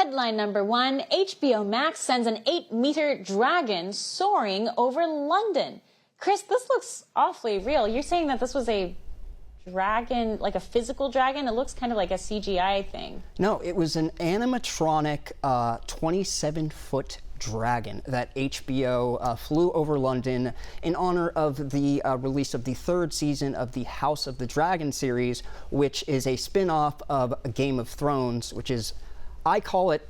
Headline number 1, HBO Max sends an 8-meter dragon soaring over London. Chris, this looks awfully real. You're saying that this was a dragon, like a physical dragon? It looks kind of like a CGI thing. No, it was an animatronic 27-foot dragon that HBO flew over London in honor of the release of the 3rd season of the House of the Dragon series, which is a spin-off of Game of Thrones, which is, I call it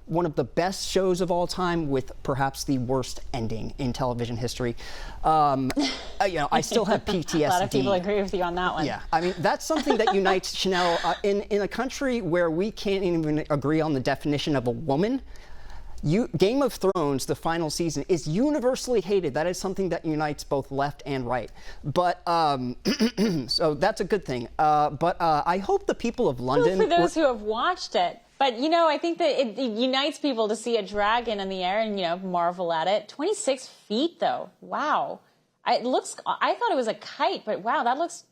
one of the best shows of all time with perhaps the worst ending in television history. I still have PTSD. A lot of people agree with you on that one. Yeah, I mean, that's something that unites Chanel in a country where we can't even agree on the definition of a woman. Game of Thrones, the final season, is universally hated. That is something that unites both left and right. But, so that's a good thing. But I hope the people of London... Well, for those who have watched it. But, you know, I think that it unites people to see a dragon in the air and, you know, marvel at it. 26 feet, though. Wow. I thought it was a kite, but wow, that looks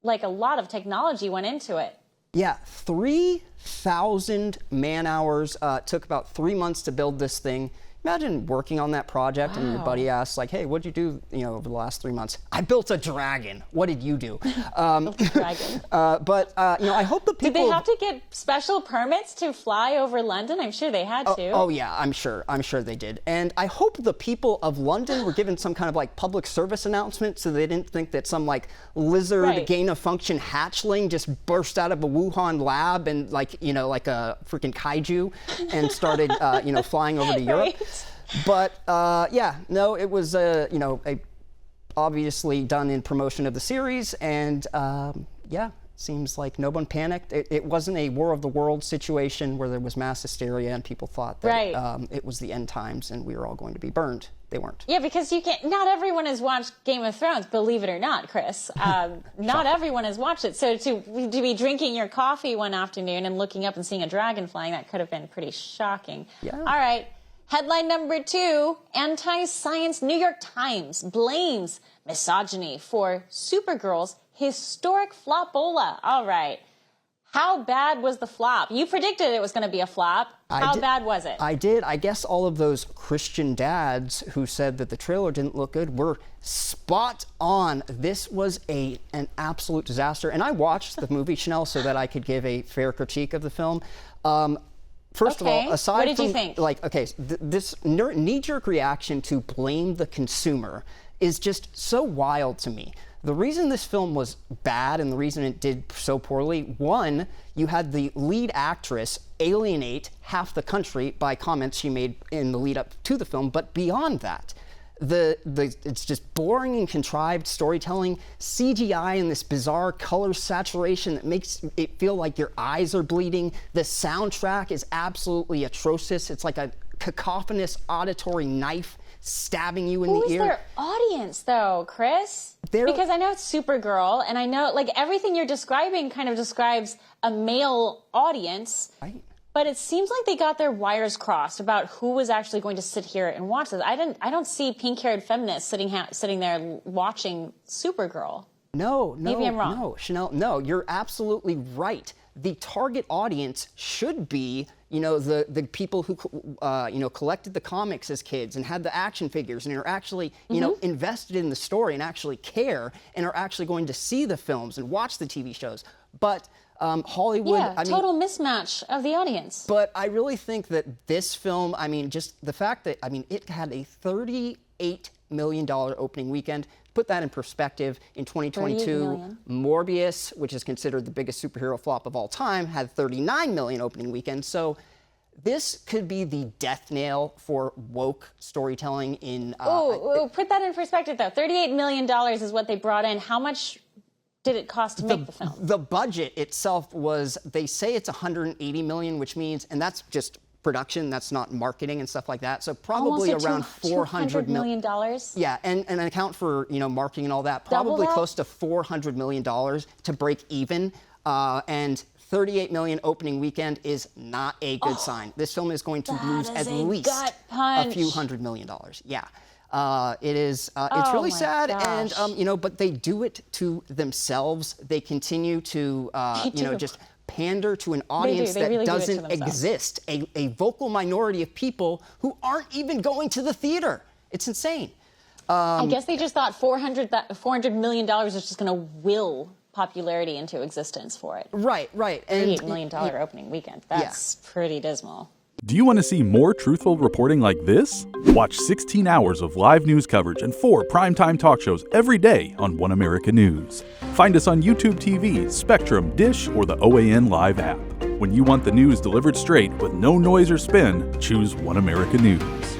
like a lot of technology went into it. Yeah, 3,000 man-hours. Took about 3 months to build this thing. Imagine working on that project and your buddy asks, like, hey, what'd you do, over the last 3 months? I built a dragon. What did you do? Built a dragon. I hope the people... Did they have to get special permits to fly over London? I'm sure they had to. Oh yeah, I'm sure they did. And I hope the people of London were given some kind of like public service announcement so they didn't think that some like lizard gain-of-function hatchling just burst out of a Wuhan lab and like a freaking kaiju and started flying over to Europe. But it was obviously done in promotion of the series, and seems like no one panicked. It wasn't a War of the Worlds situation where there was mass hysteria and people thought that it was the end times and we were all going to be burned. They weren't. Yeah, because not everyone has watched Game of Thrones, believe it or not, Chris. Not everyone has watched it. So to be drinking your coffee one afternoon and looking up and seeing a dragon flying, that could have been pretty shocking. Yeah. All right. Headline number 2, anti-science New York Times blames misogyny for Supergirl's historic flopola. All right. How bad was the flop? You predicted it was going to be a flop. How bad was it? I did. I guess all of those Christian dads who said that the trailer didn't look good were spot on. This was an absolute disaster. And I watched the movie, Chanel, so that I could give a fair critique of the film. First of all, aside what did you think? This knee-jerk reaction to blame the consumer is just so wild to me. The reason this film was bad and the reason it did so poorly, one, you had the lead actress alienate half the country by comments she made in the lead up to the film, but beyond that, it's just boring and contrived storytelling, CGI and this bizarre color saturation that makes it feel like your eyes are bleeding. The soundtrack is absolutely atrocious. It's like a cacophonous auditory knife stabbing you in the ear. Who is their audience, though, Chris? Because I know it's Supergirl, and I know everything you're describing kind of describes a male audience. Right. But it seems like they got their wires crossed about who was actually going to sit here and watch this. I don't see pink-haired feminists sitting there watching Supergirl. No, maybe I'm wrong. No, Chanel, no, you're absolutely right. The target audience should be, the people who, collected the comics as kids and had the action figures and are actually, invested in the story and actually care and are actually going to see the films and watch the TV shows. But Hollywood... Yeah, total mismatch of the audience. But I really think that this film, just the fact that, it had a $38 million opening weekend. Put that in perspective, in 2022, Morbius, which is considered the biggest superhero flop of all time, had $39 million opening weekend. So this could be the death nail for woke storytelling in... put that in perspective, though. $38 million is what they brought in. How much did it cost to make the film? The budget itself was, they say it's $180 million, which means, and that's just production, that's not marketing and stuff like that. So probably around $400 million. Yeah, and account for marketing and all that. Probably close to $400 million to break even. And $38 million opening weekend is not a good sign. This film is going to lose at least a few $100 million. Yeah. It is, it's really sad, and, but they do it to themselves. They continue to, just pander to an audience They really that do it to doesn't themselves. exist, a vocal minority of people who aren't even going to the theater. It's insane. I guess they just thought $400 million was just going to will popularity into existence for it. Right. $38 million opening weekend. That's pretty dismal. Do you want to see more truthful reporting like this? Watch 16 hours of live news coverage and 4 primetime talk shows every day on One America News. Find us on YouTube TV, Spectrum, Dish, or the OAN Live app. When you want the news delivered straight with no noise or spin, choose One America News.